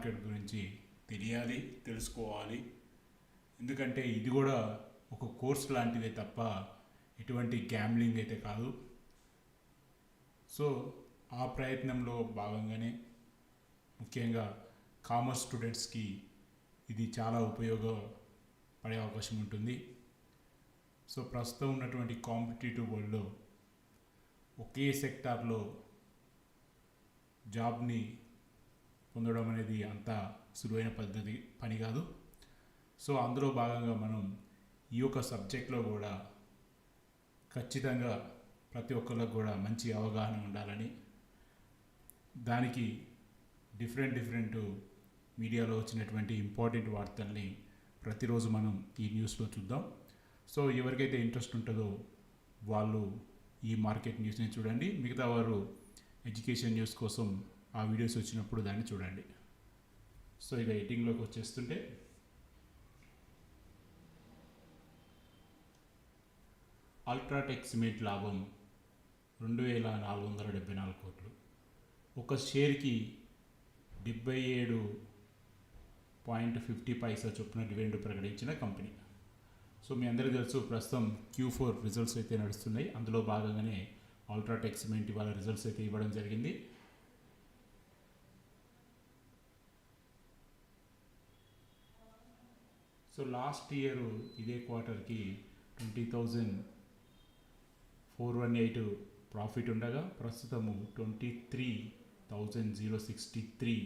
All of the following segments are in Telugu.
మార్కెట్ గురించి తెలియాలి, తెలుసుకోవాలి. ఎందుకంటే ఇది కూడా ఒక కోర్స్ లాంటిదే తప్ప ఎటువంటి గ్యాంబ్లింగ్ అయితే కాదు. సో ఆ ప్రయత్నంలో భాగంగానే ముఖ్యంగా కామర్స్ స్టూడెంట్స్కి ఇది చాలా ఉపయోగపడే అవకాశం ఉంటుంది. సో ప్రస్తుతం ఉన్నటువంటి కాంపిటేటివ్ వరల్డ్లో ఒకే సెక్టార్లో జాబ్ని పొందడం అనేది అంత సులువైన పని కాదు. సో అందులో భాగంగా మనం ఈ యొక్క సబ్జెక్ట్లో కూడా ఖచ్చితంగా ప్రతి ఒక్కరికి కూడా మంచి అవగాహన ఉండాలని, దానికి డిఫరెంట్ మీడియాలో వచ్చినటువంటి ఇంపార్టెంట్ వార్తల్ని ప్రతిరోజు మనం ఈ న్యూస్లో చూద్దాం. సో ఎవరికైతే ఇంట్రెస్ట్ ఉంటుందో వాళ్ళు ఈ మార్కెట్ న్యూస్ని చూడండి, మిగతా వారు ఎడ్యుకేషన్ న్యూస్ కోసం ఆ వీడియోస్ వచ్చినప్పుడు దాన్ని చూడండి. సో ఇక ఎడిటింగ్లోకి వచ్చేస్తుంటే అల్ట్రాటెక్ సిమెంట్ లాభం 2,474 కోట్లు, ఒక షేర్కి 77.50 చొప్పున డివిడెండ్ ప్రకటించిన కంపెనీ. సో మీ అందరికీ తెలుసు ప్రస్తుతం Q4 రిజల్ట్స్ అయితే నడుస్తున్నాయి. అందులో భాగంగానే అల్ట్రాటెక్ సిమెంట్ ఇవాళ రిజల్ట్స్ అయితే ఇవ్వడం జరిగింది. సో లాస్ట్ ఇయర్ ఇదే క్వార్టర్కి 20,418 ప్రాఫిట్ ఉండగా ప్రస్తుతము 23,063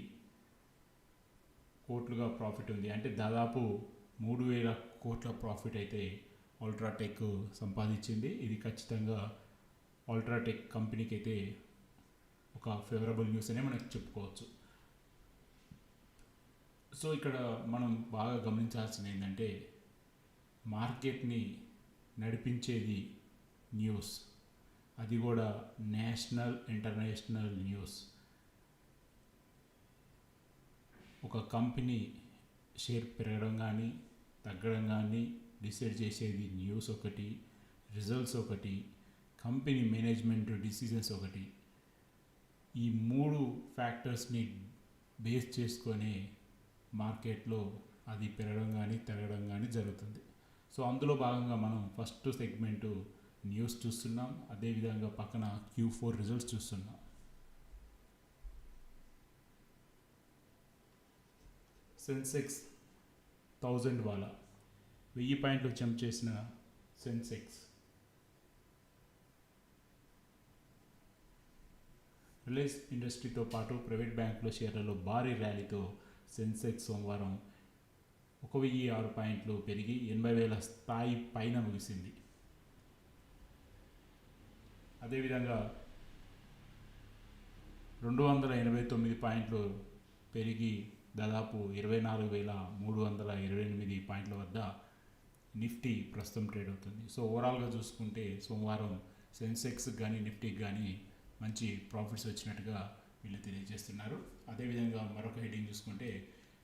కోట్లుగా ప్రాఫిట్ ఉంది. అంటే దాదాపు 3,000 కోట్ల ప్రాఫిట్ అయితే అల్ట్రాటెక్ సంపాదించింది. ఇది ఖచ్చితంగా అల్ట్రాటెక్ కంపెనీకి అయితే ఒక ఫేవరబుల్ న్యూస్ అనే మనకు చెప్పుకోవచ్చు. సో ఇక్కడ మనం బాగా గమనించాల్సింది ఏంటంటే మార్కెట్ని నడిపించేది న్యూస్, అది కూడా నేషనల్ ఇంటర్నేషనల్ న్యూస్. ఒక కంపెనీ షేర్ పెరగడం కానీ తగ్గడం కానీ డిసైడ్ చేసేది న్యూస్ ఒకటి, రిజల్ట్స్ ఒకటి, కంపెనీ మేనేజ్మెంట్ డిసిజన్స్ ఒకటి. ఈ 3 ఫ్యాక్టర్స్ని బేస్ చేసుకొని మార్కెట్లో అది పెరగడం కానీ తగ్గడం కానీ జరుగుతుంది. సో అందులో భాగంగా మనం ఫస్ట్ సెగ్మెంటు న్యూస్ చూస్తున్నాం, అదేవిధంగా పక్కన Q4 రిజల్ట్స్ చూస్తున్నాం. సెన్సెక్స్ 1000 వాళ్ళ 1000 పాయింట్లు జంప్ చేసిన సెన్సెక్స్ రిలయన్స్ ఇండస్ట్రీతో పాటు ప్రైవేట్ బ్యాంకుల షేర్లలో భారీ ర్యాలీతో సెన్సెక్స్ సోమవారం 1,006 పాయింట్లు పెరిగి 80,000 స్థాయి పైన ముగిసింది. అదేవిధంగా 289 పాయింట్లు పెరిగి దాదాపు 24,328 పాయింట్ల వద్ద నిఫ్టీ ప్రస్తుతం ట్రేడ్ అవుతుంది. సో ఓవరాల్గా చూసుకుంటే సోమవారం సెన్సెక్స్ కానీ నిఫ్టీకి కానీ మంచి ప్రాఫిట్స్ వచ్చినట్టుగా వీళ్ళు తెలియజేస్తున్నారు. అదేవిధంగా మరొక హెడ్డింగ్ చూసుకుంటే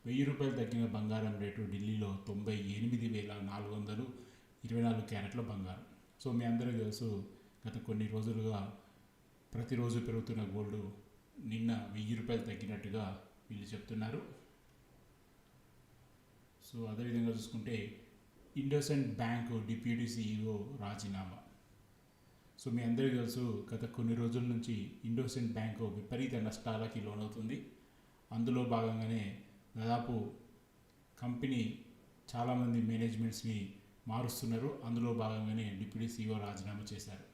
1,000 రూపాయలు తగ్గిన బంగారం రేటు ఢిల్లీలో 98,424 క్యారెట్ల బంగారం. సో మీ అందరికీ తెలుసు గత కొన్ని రోజులుగా ప్రతిరోజు పెరుగుతున్న గోల్డ్ నిన్న 1,000 రూపాయలు తగ్గినట్టుగా వీళ్ళు చెప్తున్నారు. సో అదేవిధంగా చూసుకుంటే ఇండోసెండ్ బ్యాంకు డిప్యూటీ CEO రాజీనామా. సో మీ అందరికీ తెలుసు గత కొన్ని రోజుల నుంచి ఇండోసెండ్ బ్యాంకు విపరీత నష్టాలకి లోనవుతుంది. అందులో భాగంగానే దాదాపు కంపెనీ చాలామంది మేనేజ్మెంట్స్ని మారుస్తున్నారు. అందులో భాగంగానే డిప్యూటీ CEO రాజీనామా చేశారు.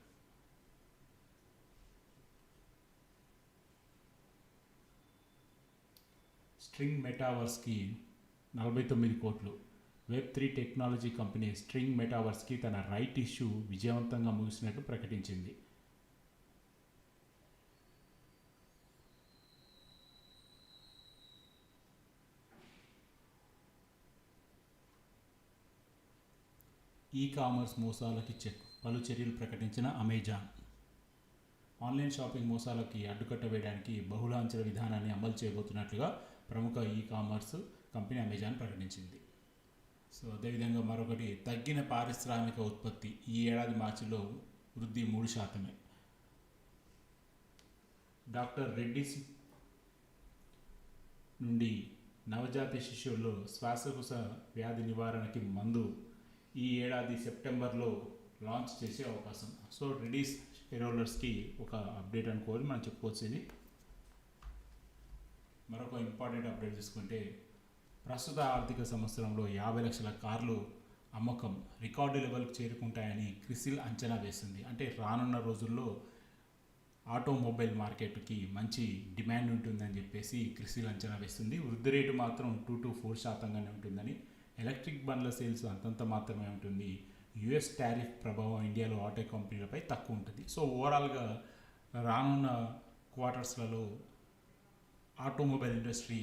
స్ట్రింగ్ మెటావర్స్కి 49 కోట్లు. Web3 టెక్నాలజీ కంపెనీ స్ట్రింగ్ మెటావర్స్కి తన రైట్ ఇష్యూ విజయవంతంగా ముగిసినట్టు ప్రకటించింది. కామర్స్ మోసాలకి చెక్, పలు చర్యలు ప్రకటించిన అమెజాన్. ఆన్లైన్ షాపింగ్ మోసాలకి అడ్డుకట్ట వేయడానికి బహుళాంచెల విధానాన్ని అమలు చేయబోతున్నట్లుగా ప్రముఖ కామర్స్ కంపెనీ అమెజాన్ ప్రకటించింది. సో అదేవిధంగా మరొకటి తగ్గిన పారిశ్రామిక ఉత్పత్తి ఈ ఏడాది మార్చిలో వృద్ధి 3%. డాక్టర్ రెడ్డిస్ నుండి నవజాత శిశువుల్లో శ్వాసకోశ వ్యాధి నివారణకి మందు ఈ ఏడాది సెప్టెంబర్లో లాంచ్ చేసే అవకాశం. సో రెడీస్ షేర్ హోల్డర్స్కి ఒక అప్డేట్ అనుకోవాలి మనం చెప్పుకోవచ్చు. ఇది మరొక ఇంపార్టెంట్ అప్డేట్ తీసుకుంటే ప్రస్తుత ఆర్థిక సంవత్సరంలో 50 లక్షల కార్లు అమ్మకం రికార్డు లెవెల్కి చేరుకుంటాయని క్రిసిల్ అంచనా వేస్తుంది. అంటే రానున్న రోజుల్లో ఆటోమొబైల్ మార్కెట్కి మంచి డిమాండ్ ఉంటుందని చెప్పేసి క్రిసిల్ అంచనా వేస్తుంది. వృద్ధి రేటు మాత్రం 2 to 4% ఉంటుందని, ఎలక్ట్రిక్ బండ్ల సేల్స్ అంతంత మాత్రమే ఉంటుంది. యుఎస్ టారిఫ్ ప్రభావం ఇండియాలో ఆటో కంపెనీలపై తక్కువ ఉంటుంది. సో ఓవరాల్గా రానున్న క్వార్టర్స్లలో ఆటోమొబైల్ ఇండస్ట్రీ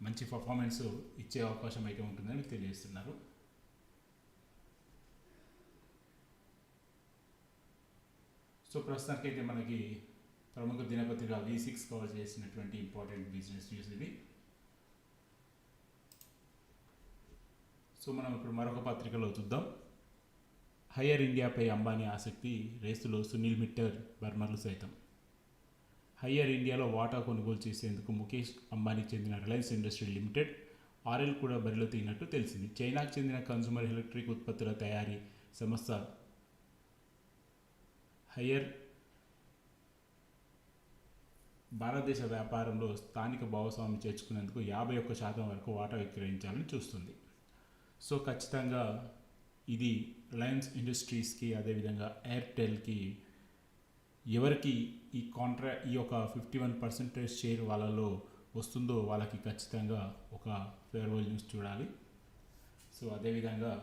మంచి పర్ఫార్మెన్స్ ఇచ్చే అవకాశం అయితే ఉంటుందని తెలియజేస్తున్నారు. సో ప్రస్తుతానికైతే మనకి ప్రముఖ దినపత్రిక V6 కవర్ చేసినటువంటి ఇంపార్టెంట్ బిజినెస్ న్యూస్ ఇది. సో మనం ఇప్పుడు మరొక పత్రికలో చూద్దాం. హైయర్ ఇండియాపై అంబానీ ఆసక్తి, రేసులో సునీల్ మిట్టర్ బర్మర్లు సైతం. హైయర్ ఇండియాలో వాటా కొనుగోలు చేసేందుకు ముఖేష్ అంబానీకి చెందిన రిలయన్స్ ఇండస్ట్రీ లిమిటెడ్ ఆర్ఎల్ కూడా బరిలో దిగినట్టు తెలిసింది. చైనాకు చెందిన కన్స్యూమర్ ఎలక్ట్రిక్ ఉత్పత్తుల తయారీ సంస్థ హైయర్ భారతదేశ వ్యాపారంలో స్థానిక భాగస్వామ్యం చేర్చుకునేందుకు 51% వరకు వాటా విక్రయించాలని చూస్తుంది. సో ఖచ్చితంగా ఇది రిలయన్స్ ఇండస్ట్రీస్కి అదేవిధంగా ఎయిర్టెల్కి ఎవరికి ఈ యొక్క 51% షేర్ వాళ్ళలో వస్తుందో వాళ్ళకి ఖచ్చితంగా ఒక ఫేవర్బుల్ న్యూస్ చూడాలి. సో అదేవిధంగా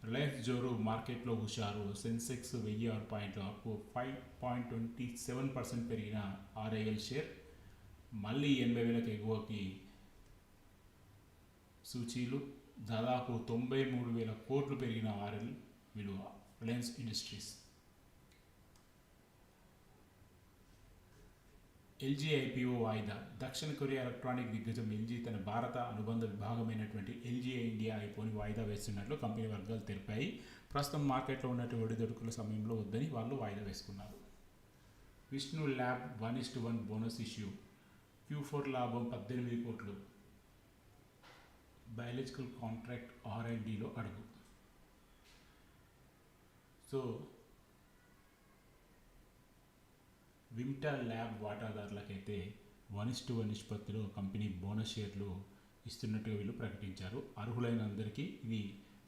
రిలయన్స్ జోరు మార్కెట్లో హుషారు, సెన్సెక్స్ 1006 పాయింట్ల వరకు 5.27% పెరిగిన ఆర్ఐఎల్ షేర్ మళ్ళీ 80,000కి ఎగువకి సూచీలు, దాదాపు 93,000 కోట్లు పెరిగిన ఆర్ఎల్ విలువ. Reliance industries. ఎల్జీ ఐపీఓ వాయిదా. దక్షిణ కొరియా ఎలక్ట్రానిక్ దిగ్గజం ఎల్జీ తన భారత అనుబంధ విభాగమైనటువంటి ఎల్జీ ఇండియా ఐపీఓని వాయిదా వేస్తున్నట్లు కంపెనీ వర్గాలు తెలిపాయి. ప్రస్తుతం మార్కెట్లో ఉన్నటువంటి ఒడిదొడుకుల సమయంలో వద్దని వాళ్ళు వాయిదా వేసుకున్నారు. Vishnu lab 1:1 bonus issue, Q4 లాభం 18 కోట్లు, బయాలజికల్ కాంట్రాక్ట్ R&Dలో అడుగు. సో విమ్టా ల్యాబ్ వాటాదారులకైతే 1:1 నిష్పత్తిలో కంపెనీ బోనస్ షేర్లు ఇస్తున్నట్టుగా వీళ్ళు ప్రకటించారు. అర్హులైన అందరికీ ఇది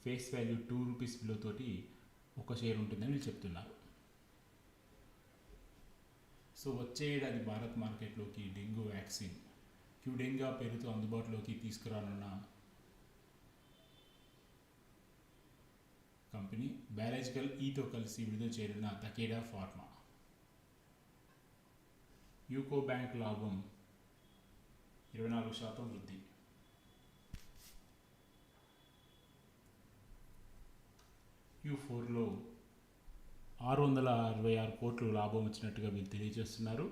ఫేస్ వాల్యూ ₹2 విలువతోటి ఒక షేర్ ఉంటుందని వీళ్ళు చెప్తున్నారు. సో వచ్చే ఏడాది భారత్ మార్కెట్లోకి డెంగ్యూ వ్యాక్సిన్ క్యూడెంగా పేరుతో అందుబాటులోకి తీసుకురానున్న కంపెనీ బయాలజికల్ ఈతో కలిసి విడుదల చేయనున్న తకేడా ఫార్మా. యూకో బ్యాంక్ లాభం 24% వృద్ధి. Q4లో 666 కోట్లు లాభం వచ్చినట్టుగా వీళ్ళు తెలియజేస్తున్నారు.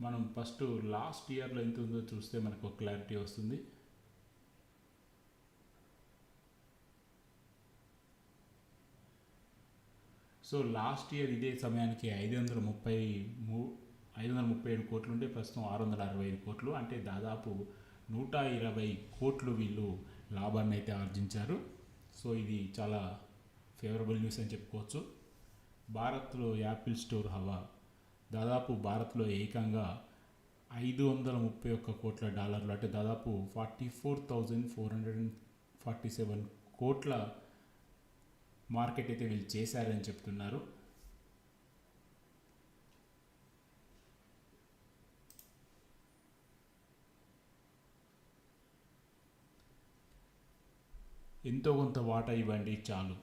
మనం ఫస్ట్ లాస్ట్ ఇయర్లో ఎంత ఉందో చూస్తే మనకు క్లారిటీ వస్తుంది. సో లాస్ట్ ఇయర్ ఇదే సమయానికి 537 కోట్లు ఉంటే ప్రస్తుతం 665 కోట్లు, అంటే దాదాపు 120 కోట్లు వీళ్ళు లాభాన్ని అయితే ఆర్జించారు. సో ఇది చాలా ఫేవరబుల్ న్యూస్ అని చెప్పుకోవచ్చు. భారత్లో యాపిల్ స్టోర్ హవా. దాదాపు భారత్లో ఏకంగా $531 కోట్ల, అంటే దాదాపు 44,447 కోట్ల మార్కెట్ అయితే వీళ్ళు చేశారని చెప్తున్నారు. ఎంతో కొంత వాటా ఇవ్వండి చాలు.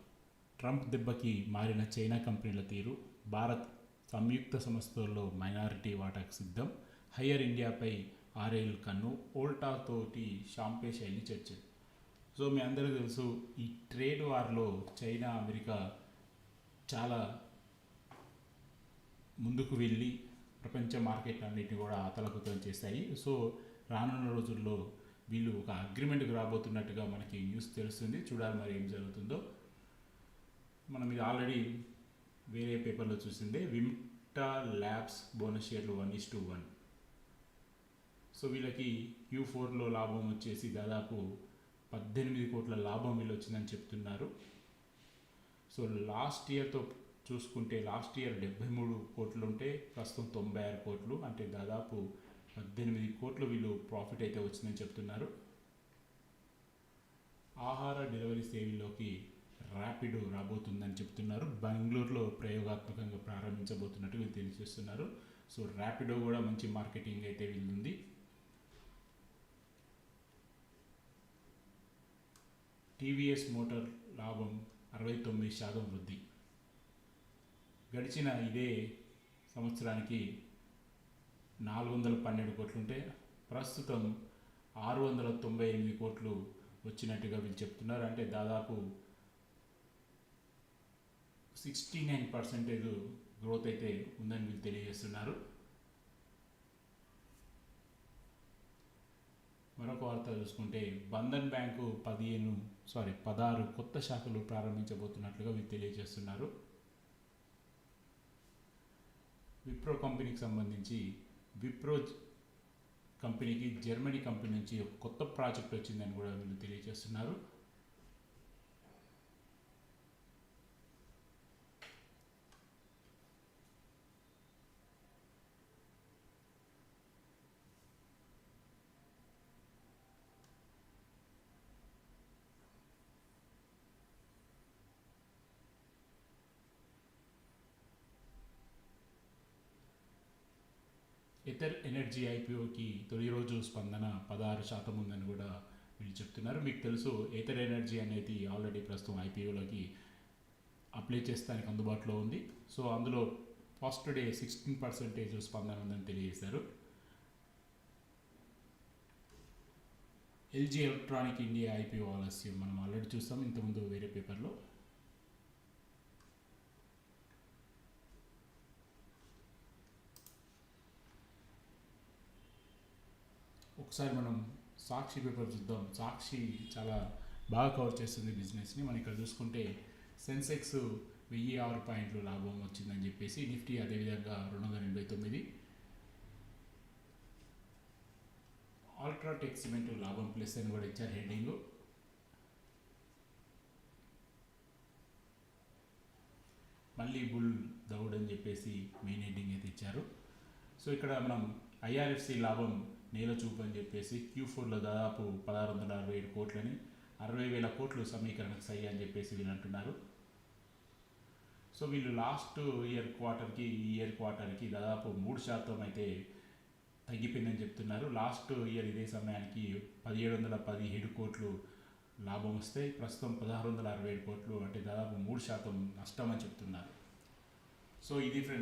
ట్రంప్ దెబ్బకి మారిన చైనా కంపెనీల తీరు. భారత్ సంయుక్త సంస్థల్లో మైనారిటీ వాటాకు సిద్ధం. హైయర్ ఇండియాపై ఆర్ఐఎల్ కన్ను. ఓల్టాతోటి షాంపే శైలి చర్చలు. సో మీ అందరికీ తెలుసు, ఈ ట్రేడ్ వార్లో చైనా అమెరికా చాలా ముందుకు వెళ్ళి ప్రపంచ మార్కెట్ అన్నిటిని కూడా అతలకుతలం చేస్తాయి. సో రానున్న రోజుల్లో వీళ్ళు ఒక అగ్రిమెంట్కి రాబోతున్నట్టుగా మనకి న్యూస్ తెలుస్తుంది. చూడాలి మరి ఏం జరుగుతుందో. మనం ఇది ఆల్రెడీ వేరే పేపర్లో చూసిందే. విమ్టా ల్యాబ్స్ బోనస్ షేర్లు 1:1. సో వీళ్ళకి Q4లో లాభం వచ్చేసి దాదాపు 18 కోట్ల లాభం వీళ్ళు వచ్చిందని చెప్తున్నారు. సో లాస్ట్ ఇయర్తో చూసుకుంటే లాస్ట్ ఇయర్ 73 కోట్లు ఉంటే ప్రస్తుతం 96 కోట్లు, అంటే దాదాపు 18 కోట్లు వీళ్ళు ప్రాఫిట్ అయితే వచ్చిందని చెప్తున్నారు. ఆహార డెలివరీ సేవల్లోకి ర్యాపిడో రాబోతుందని చెప్తున్నారు. బెంగళూరులో ప్రయోగాత్మకంగా ప్రారంభించబోతున్నట్టు వీళ్ళు తెలియజేస్తున్నారు. సో ర్యాపిడో కూడా మంచి మార్కెటింగ్ అయితే వీళ్ళుంది. టీవీఎస్ మోటార్ లాభం 69% వృద్ధి. గడిచిన ఇదే సంవత్సరానికి 412 కోట్లుంటే ప్రస్తుతం 698 కోట్లు వచ్చినట్టుగా వీళ్ళు చెప్తున్నారు. అంటే దాదాపు 69% గ్రోత్ అయితే ఉందని వీళ్ళు తెలియజేస్తున్నారు. మరొక వార్త చూసుకుంటే బంధన్ బ్యాంకు 16 కొత్త శాఖలు ప్రారంభించబోతున్నట్లుగా వీళ్ళు తెలియజేస్తున్నారు. విప్రో కంపెనీకి సంబంధించి విప్రో కంపెనీకి జర్మనీ కంపెనీ నుంచి ఒక కొత్త ప్రాజెక్ట్ వచ్చిందని కూడా వీళ్ళు తెలియజేస్తున్నారు. ఎథర్ ఎనర్జీ ఐపీఓకి తొలి రోజు స్పందన 16% ఉందని కూడా వీళ్ళు చెప్తున్నారు. మీకు తెలుసు ఎథర్ ఎనర్జీ అనేది ఆల్రెడీ ప్రస్తుతం ఐపీఓలోకి అప్లై చేస్తానికి అందుబాటులో ఉంది. సో అందులో ఫస్ట్ డే 16% స్పందన ఉందని తెలియజేశారు. ఎల్జీ ఎలక్ట్రానిక్ ఇండియా ఐపీఓ ఆలస్యం మనం ఆల్రెడీ చూస్తాం ఇంతకుముందు వేరే పేపర్లో. ఒకసారి మనం సాక్షి పేపర్ చూద్దాం. సాక్షి చాలా బాగా కవర్ చేస్తుంది బిజినెస్ని. మనం ఇక్కడ చూసుకుంటే సెన్సెక్స్ 1006 పాయింట్లు లాభం వచ్చిందని చెప్పేసి, నిఫ్టీ అదేవిధంగా 289, అల్ట్రాటెక్ సిమెంట్ లాభం ప్లస్ అని కూడా ఇచ్చారు హెడ్డింగ్. మళ్ళీ బుల్ దౌడ్ అని చెప్పేసి మెయిన్ హెడ్డింగ్ అయితే ఇచ్చారు. సో ఇక్కడ మనం ఐఆర్ఎఫ్సి లాభం నేల చూపు అని చెప్పేసి Q4లో దాదాపు 1667 కోట్లని 60,000 కోట్లు సమీకరణకు సై అని చెప్పేసి వీళ్ళు అంటున్నారు. సో వీళ్ళు లాస్ట్ ఇయర్ క్వార్టర్కి ఈ ఇయర్ క్వార్టర్కి దాదాపు 3% అయితే తగ్గిపోయిందని చెప్తున్నారు. లాస్ట్ ఇయర్ ఇదే సమయానికి 1717 కోట్లు లాభం వస్తే ప్రస్తుతం 1667 కోట్లు, అంటే దాదాపు 3% నష్టం అని చెప్తున్నారు. సో ఇది ఫ్రెండ్స్.